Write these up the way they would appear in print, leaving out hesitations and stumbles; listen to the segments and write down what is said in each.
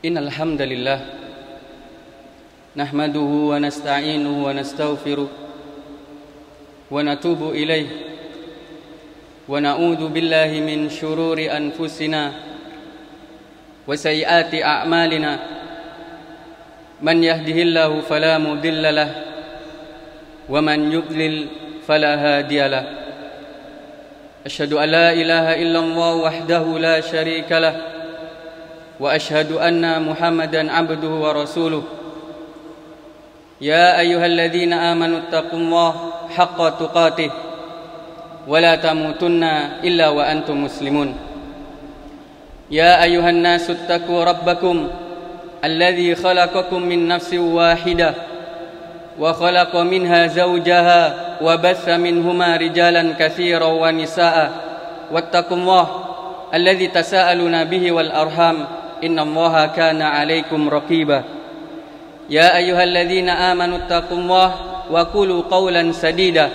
Innal hamdalillah nahmaduhu wa nasta'inuhu wa nastaghfiruh wa natubu ilayh wa na'udzu billahi min shururi anfusina wa sayyiati a'malina man yahdihillahu fala mudilla lahu wa man yudlil fala hadiya lahu asyhadu an la ilaha illallah wahdahu la syarika lahu wa asyhadu anna Muhammadan abduhu wa rasuluh. Ya ayyuhalladzina amanu taqullaha haqqa tuqatih wa la tamutunna illa wa antum muslimun. Ya ayyuhan nasu taqu rabbakum alladzi khalaqakum min nafsin wahidah wa khalaqa minha zawjaha wa batha minhuma rijalan katsiran wa nisaa'a wattaqullaha alladzi tasaaluna bihi wal arham innallaha kana 'alaikum raqiba. Ya ayyuhalladzina amanu taqullaha wa qulu qawlan sadida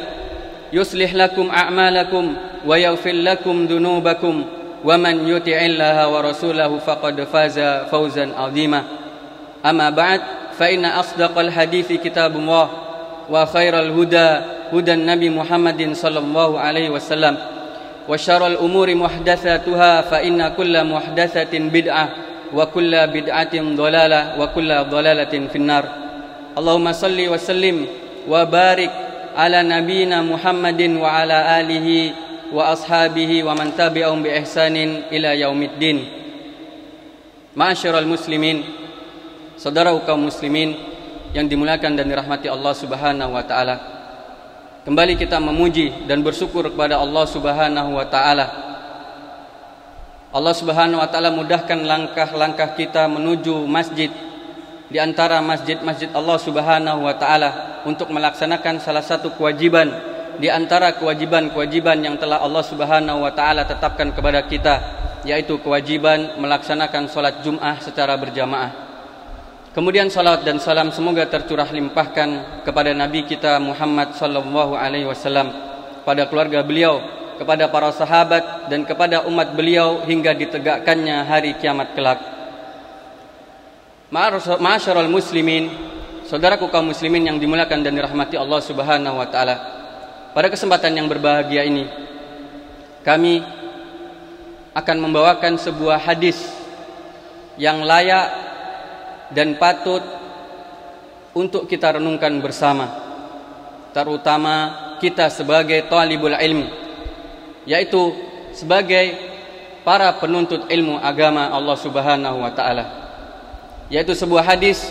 yuslih lakum a'malakum wa yaghfir lakum dhunubakum wa man yuti'illaha wa rasulahu faqad faza fawzan 'azima. Amma ba'd fa inna asdaqal hadithi kitabullah wa khairal huda hudan nabi Muhammadin sallallahu alaihi wasallam wa syarrul umuri muhdatsatuha fa inna kulla muhdatsatin bid'ah wa kulla bid'atin dhalalah wa kulla dhalalatin finnar. Allahumma salli wa sallim wa barik ala nabiyyina Muhammadin wa ala alihi wa ashabihi wa man tabi'ahum bi ihsanin ila yaumiddin. Ma'asyiral muslimin, saudara kaum muslimin yang dimuliakan dan dirahmati Allah Subhanahu wa taala. Kembali kita memuji dan bersyukur kepada Allah Subhanahu wa taala. Allah Subhanahu wa taala mudahkan langkah-langkah kita menuju masjid di antara masjid-masjid Allah Subhanahu wa taala untuk melaksanakan salah satu kewajiban di antara kewajiban-kewajiban yang telah Allah Subhanahu wa taala tetapkan kepada kita, yaitu kewajiban melaksanakan salat Jumat secara berjamaah. Kemudian salawat dan salam semoga tercurah limpahkan kepada Nabi kita Muhammad sallallahu alaihi wasallam, pada keluarga beliau, kepada para sahabat dan kepada umat beliau hingga ditegakkannya hari kiamat kelak. Ma'asyiral muslimin, saudaraku kaum muslimin yang dimuliakan dan dirahmati Allah Subhanahu wa taala. Pada kesempatan yang berbahagia ini, kami akan membawakan sebuah hadis yang layak dan patut untuk kita renungkan bersama, terutama kita sebagai talibul ilmi, yaitu sebagai para penuntut ilmu agama Allah Subhanahu wa taala, yaitu sebuah hadis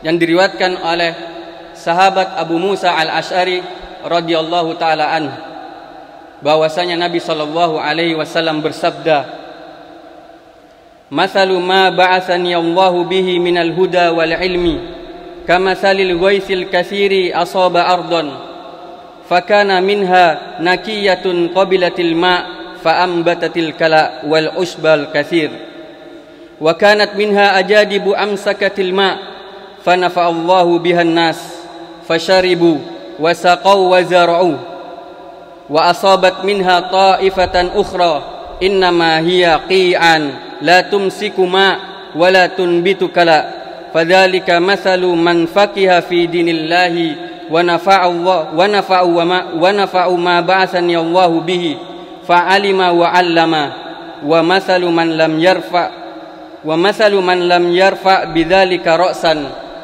yang diriwayatkan oleh sahabat Abu Musa al-Asy'ari radhiyallahu taala anhu, bahwasanya Nabi sallallahu alaihi wasallam bersabda, "Mathalu ma ba'atsani Allahu bihi minal huda wal ilmi kamathalil ghaisil katsiri asaba ardon fakana minha nakiyatun qabilatil ma' fa'ambatatil kala wal usbal katsir wa kanat minha ajadibu amsakatil ma' fanafa'allahu bihan nas fasharibu wa saqaw wa zar'u wa asabat minha ta'ifatan ukhra innama hiya qi'an la tumsiku ma' wa la tunbitu kala fadzalika mathalu man faqiha fi dinillahi wa nafa'u ma ba'athani Allahu bihi fa'alima wa 'allama wa mathalu man lam yarfa bidzalika ra'san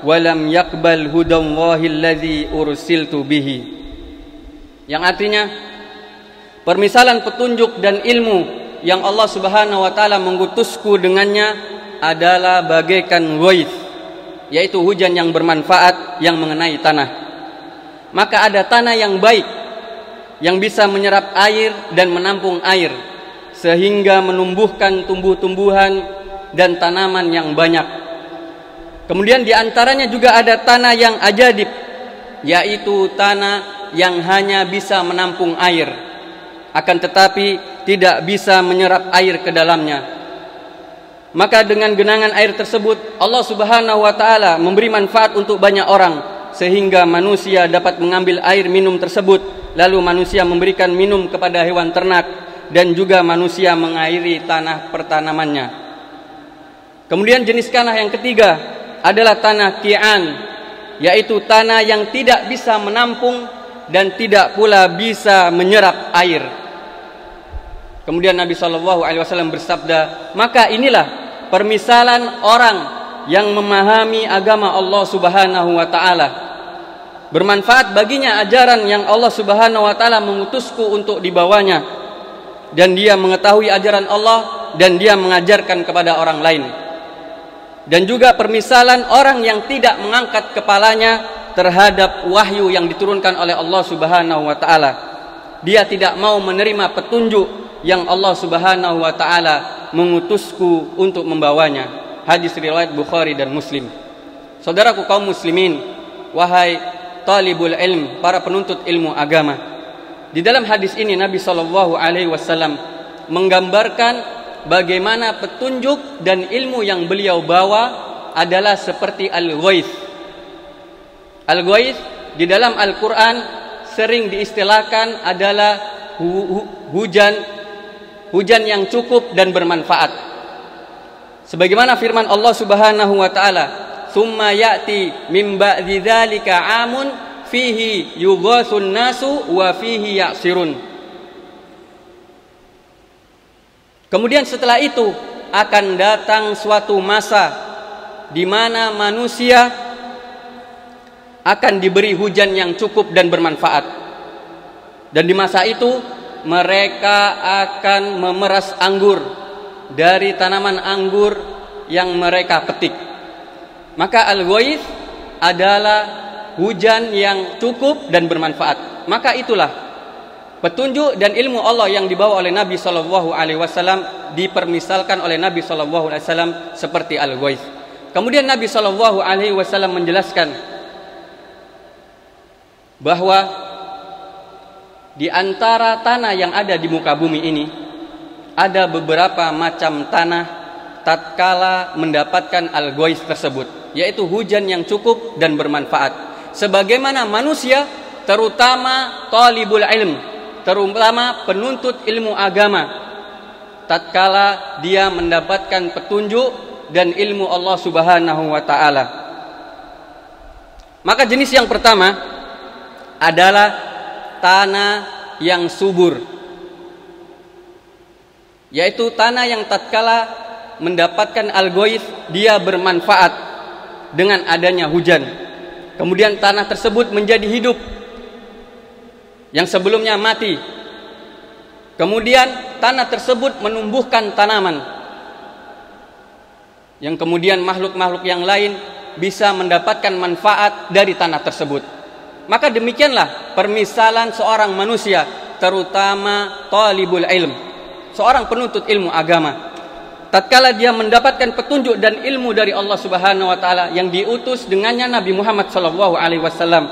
wa lam yaqbal hudallahi allazi ursiltu bihi. Yang artinya, permisalan petunjuk dan ilmu yang Allah Subhanahu wa taala mengutusku dengannya adalah bagaikan ghaith, yaitu hujan yang bermanfaat yang mengenai tanah. Maka ada tanah yang baik yang bisa menyerap air dan menampung air sehingga menumbuhkan tumbuh-tumbuhan dan tanaman yang banyak. Kemudian di antaranya juga ada tanah yang ajadib, yaitu tanah yang hanya bisa menampung air, akan tetapi tidak bisa menyerap air ke dalamnya. Maka dengan genangan air tersebut Allah Subhanahu wa taala memberi manfaat untuk banyak orang, sehingga manusia dapat mengambil air minum tersebut, lalu manusia memberikan minum kepada hewan ternak, dan juga manusia mengairi tanah pertanamannya. Kemudian jenis tanah yang ketiga adalah tanah qi'an, yaitu tanah yang tidak bisa menampung dan tidak pula bisa menyerap air. Kemudian Nabi SAW bersabda, maka inilah permisalan orang yang memahami agama Allah Subhanahu wa taala. Bermanfaat baginya ajaran yang Allah Subhanahu wa taala mengutusku untuk dibawanya, dan dia mengetahui ajaran Allah dan dia mengajarkan kepada orang lain. Dan juga permisalan orang yang tidak mengangkat kepalanya terhadap wahyu yang diturunkan oleh Allah Subhanahu wa taala. Dia tidak mau menerima petunjuk yang Allah Subhanahu wa taala mengutusku untuk membawanya. Hadis riwayat Bukhari dan Muslim. Saudaraku kaum muslimin, wahai talibul ilm, para penuntut ilmu agama. Di dalam hadis ini Nabi SAW menggambarkan bagaimana petunjuk dan ilmu yang beliau bawa adalah seperti al-ghaith. Al-ghaith di dalam Al-Quran sering diistilahkan adalah hujan yang cukup dan bermanfaat. Sebagaimana firman Allah Subhanahu wa taala, "Tsumma ya'ti min ba'di dzalika 'amun fihi yughathun nasu wa fihi ya'sirun." Kemudian setelah itu akan datang suatu masa di mana manusia akan diberi hujan yang cukup dan bermanfaat. Dan di masa itu mereka akan memeras anggur dari tanaman anggur yang mereka petik. Maka al-ghaith adalah hujan yang cukup dan bermanfaat. Maka itulah petunjuk dan ilmu Allah yang dibawa oleh Nabi SAW dipermisalkan oleh Nabi SAW seperti al-ghaith. Kemudian Nabi SAW menjelaskan bahwa di antara tanah yang ada di muka bumi ini ada beberapa macam tanah tatkala mendapatkan al-ghaith tersebut, yaitu hujan yang cukup dan bermanfaat. Sebagaimana manusia, terutama talibul ilm, terutama penuntut ilmu agama, tatkala dia mendapatkan petunjuk dan ilmu Allah Subhanahu wa taala. Maka jenis yang pertama adalah tanah yang subur, yaitu tanah yang tatkala mendapatkan al-ghaith dia bermanfaat dengan adanya hujan. Kemudian tanah tersebut menjadi hidup yang sebelumnya mati. Kemudian tanah tersebut menumbuhkan tanaman yang kemudian makhluk-makhluk yang lain bisa mendapatkan manfaat dari tanah tersebut. Maka demikianlah permisalan seorang manusia, terutama talibul ilm, seorang penuntut ilmu agama. Tatkala dia mendapatkan petunjuk dan ilmu dari Allah Subhanahu wa taala yang diutus dengannya Nabi Muhammad SAW,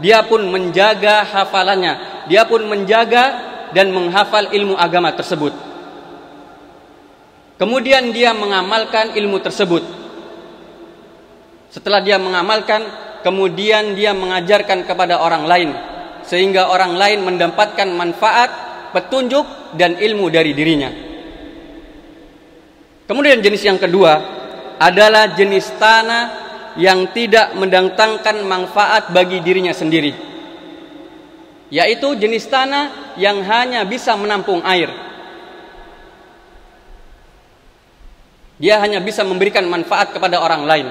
dia pun menjaga hafalannya, dia pun menjaga dan menghafal ilmu agama tersebut. Kemudian dia mengamalkan ilmu tersebut. Setelah dia mengamalkan, kemudian dia mengajarkan kepada orang lain, sehingga orang lain mendapatkan manfaat, petunjuk dan ilmu dari dirinya. Kemudian jenis yang kedua adalah jenis tanah yang tidak mendatangkan manfaat bagi dirinya sendiri, yaitu jenis tanah yang hanya bisa menampung air. Dia hanya bisa memberikan manfaat kepada orang lain.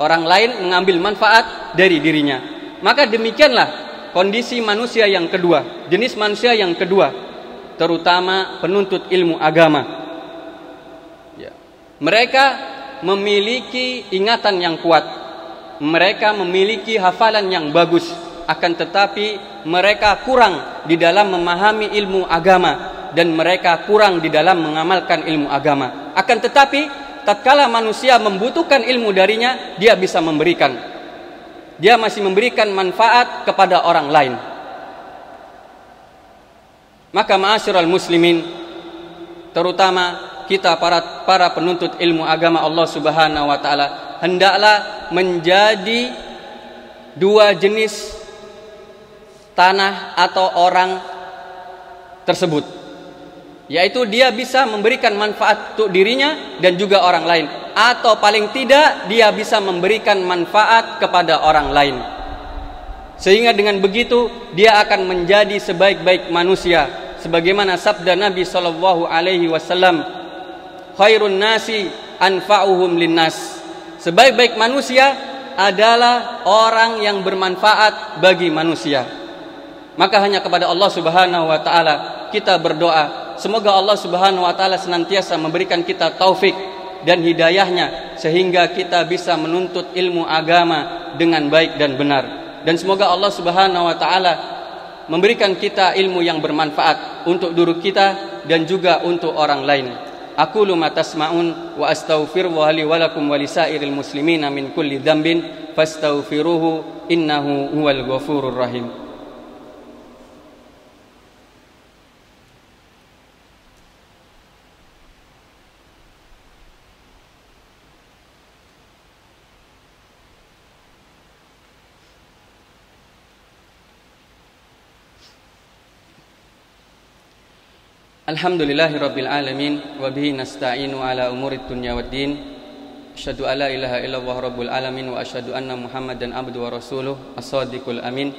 Orang lain mengambil manfaat dari dirinya. Maka demikianlah kondisi manusia yang kedua, jenis manusia yang kedua, terutama penuntut ilmu agama. Ya. Mereka memiliki ingatan yang kuat, mereka memiliki hafalan yang bagus, akan tetapi mereka kurang di dalam memahami ilmu agama dan mereka kurang di dalam mengamalkan ilmu agama. Akan tetapi tatkala manusia membutuhkan ilmu darinya, dia bisa memberikan. Dia masih memberikan manfaat kepada orang lain. Maka ma'asyiral muslimin, terutama kita para penuntut ilmu agama Allah Subhanahu wa taala, hendaklah menjadi dua jenis tanah atau orang tersebut. yaitu dia bisa memberikan manfaat untuk dirinya dan juga orang lain, atau paling tidak dia bisa memberikan manfaat kepada orang lain. Sehingga dengan begitu dia akan menjadi sebaik-baik manusia, sebagaimana sabda Nabi sallallahu alaihi wasallam, khairun nasi anfa'uhum linnas. Sebaik-baik manusia adalah orang yang bermanfaat bagi manusia. Maka hanya kepada Allah Subhanahu wa taala kita berdoa, semoga Allah Subhanahu wa taala senantiasa memberikan kita taufik dan hidayahnya sehingga kita bisa menuntut ilmu agama dengan baik dan benar. Dan semoga Allah Subhanahu wa taala memberikan kita ilmu yang bermanfaat untuk diri kita dan juga untuk orang lain. Aqulu ma tasma'un wa astaghfirullaha li wa lakum wa lisairil muslimina min kulli dzambin fastaghfiruhu innahu huwal ghafurur rahim. Alhamdulillahirabbil alamin wa bihi nasta'inu ala umurid dunya waddin. Asyhadu alla ilaha illallah rabbul alamin wa asyhadu anna Muhammadan abduhu wa rasuluh as-shadiqul amin.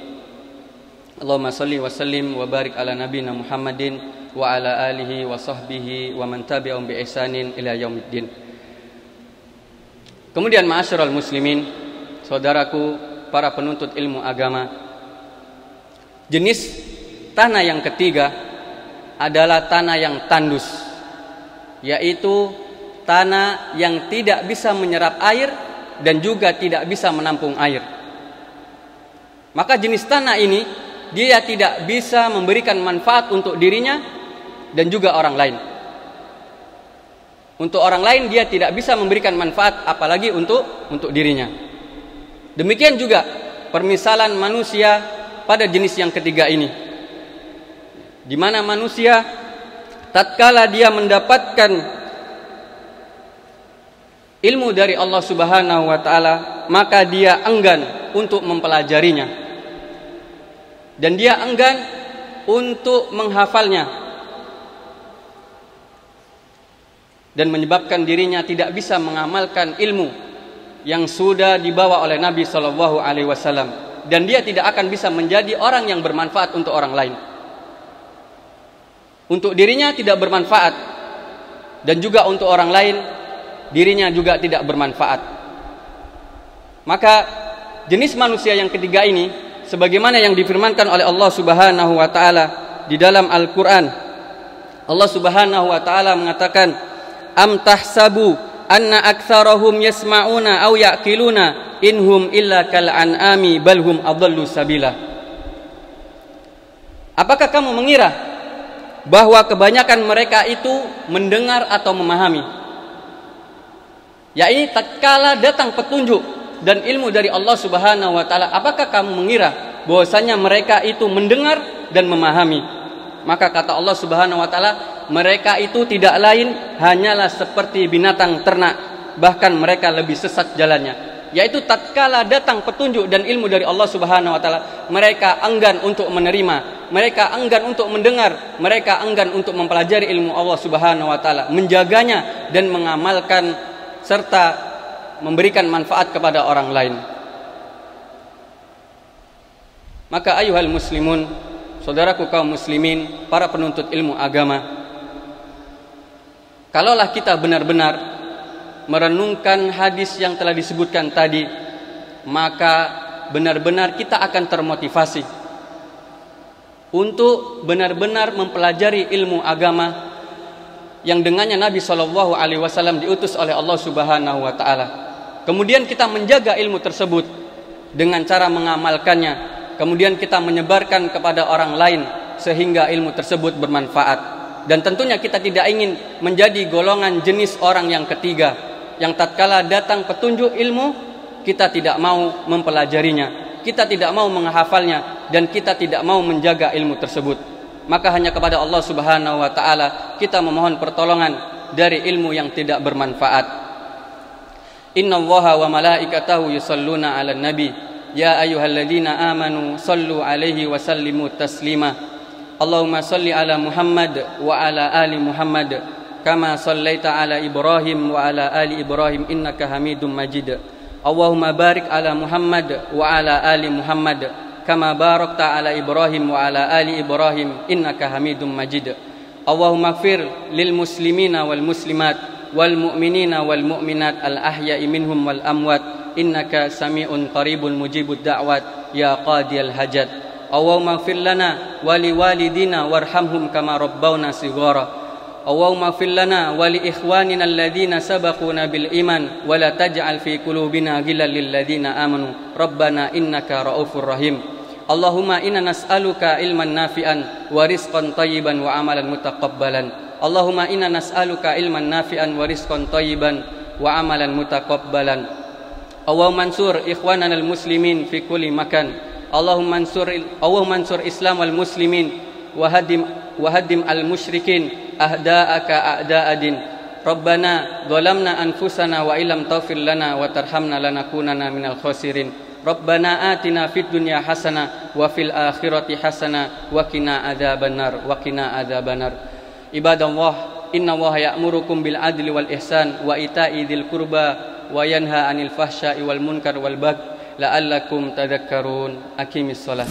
Allahumma shalli wa sallim wa barik ala nabiyyina Muhammadin wa ala alihi wa sahbihi wa man tabi'ahum bi ihsanin ila yaumiddin. Kemudian ma'asyiral muslimin, saudaraku para penuntut ilmu agama, jenis tanah yang ketiga adalah tanah yang tandus, yaitu tanah yang tidak bisa menyerap air dan juga tidak bisa menampung air. Maka jenis tanah ini dia tidak bisa memberikan manfaat untuk dirinya dan juga orang lain. Untuk orang lain dia tidak bisa memberikan manfaat, apalagi untuk dirinya. Demikian juga permisalan manusia pada jenis yang ketiga ini, di mana manusia tatkala dia mendapatkan ilmu dari Allah Subhanahu wa taala, maka dia enggan untuk mempelajarinya dan dia enggan untuk menghafalnya, dan menyebabkan dirinya tidak bisa mengamalkan ilmu yang sudah dibawa oleh Nabi sallallahu alaihi wasallam, dan dia tidak akan bisa menjadi orang yang bermanfaat untuk orang lain. Untuk dirinya tidak bermanfaat, dan juga untuk orang lain dirinya juga tidak bermanfaat. Maka jenis manusia yang ketiga ini, sebagaimana yang difirmankan oleh Allah Subhanahu wa taala di dalam Al-Qur'an, Allah Subhanahu wa taala mengatakan, am tahsabu anna aktsarahum yasma'una aw ya'qiluna inhum illa kal an'ami bal hum adallu sabila. Apakah kamu mengira bahwa kebanyakan mereka itu mendengar atau memahami? Yaitu tatkala datang petunjuk dan ilmu dari Allah Subhanahu wa taala, apakah kamu mengira bahwasanya mereka itu mendengar dan memahami? Maka kata Allah Subhanahu wa taala, mereka itu tidak lain hanyalah seperti binatang ternak, bahkan mereka lebih sesat jalannya. Yaitu tatkala datang petunjuk dan ilmu dari Allah Subhanahu wa taala, mereka enggan untuk menerima, mereka enggan untuk mendengar, mereka enggan untuk mempelajari ilmu Allah Subhanahu wa taala, menjaganya dan mengamalkan serta memberikan manfaat kepada orang lain. Maka ayuhal muslimun, saudaraku kaum muslimin, para penuntut ilmu agama, kalaulah kita benar-benar merenungkan hadis yang telah disebutkan tadi, maka benar-benar kita akan termotivasi untuk benar-benar mempelajari ilmu agama yang dengannya Nabi Shallallahu Alaihi Wasallam diutus oleh Allah Subhanahu Wa Taala. Kemudian kita menjaga ilmu tersebut dengan cara mengamalkannya. Kemudian kita menyebarkan kepada orang lain sehingga ilmu tersebut bermanfaat. Dan tentunya kita tidak ingin menjadi golongan jenis orang yang ketiga, yang tatkala datang petunjuk ilmu kita tidak mau mempelajarinya, kita tidak mau menghafalnya, dan kita tidak mau menjaga ilmu tersebut. Maka hanya kepada Allah Subhanahu wa taala kita memohon pertolongan dari ilmu yang tidak bermanfaat. Innallaha wa malaikatahu yusholluna 'alan nabi ya ayyuhalladzina amanu shallu 'alaihi wa sallimu taslima. Allahumma salli ala Muhammad wa ala ali Muhammad kama sallaita ala Ibrahim wa ala ali Ibrahim innaka Hamidum Majid. Allahumma barik ala Muhammad wa ala ali Muhammad kama barakta ala Ibrahim wa ala ali Ibrahim innaka Hamidum Majid. Allahumma ighfir lil muslimina wal muslimat wal mu'minina wal mu'minat al ahya'i minhum wal amwat innaka sami'un qaribun mujibud da'wat ya qadiyal hajat. Allahumma ighfir lana wa li walidina warhamhum kama rabbawna shighara. Allahumma ighfir lana wa li ikhwanina alladhina sabaquna bil iman wa la taj'al fi qulubina ghillan lil ladzina amanu rabbana innaka raufur rahim. Allahumma inna nas'aluka ilman nafi'an wa rizqan thayyiban wa amalan mutaqabbalan. Allahumma inna nas'aluka ilman nafi'an wa rizqan thayyiban wa amalan mutaqabbalan. Allahumma ansur ikhwanana al-muslimin fi kulli makan. Allahumma ansur Islam wal muslimin wa hadim al-musyrikin ahda'aka a'da'adin. Rabbana zalamna anfusana wa illam taghfir lana wa tarhamna lanakunanna minal khasirin. Rabbana atina fid dunya hasanah wa fil akhirati hasanah wa qina adzabannar wa qina adzabannar. Ibadallah, innallaha ya'murukum bil adli wal ihsan wa ita'i dzil qurba wa yanha 'anil fahsya'i wal munkar wal baghi la'allakum tadhakkarun. Aqimis shalah.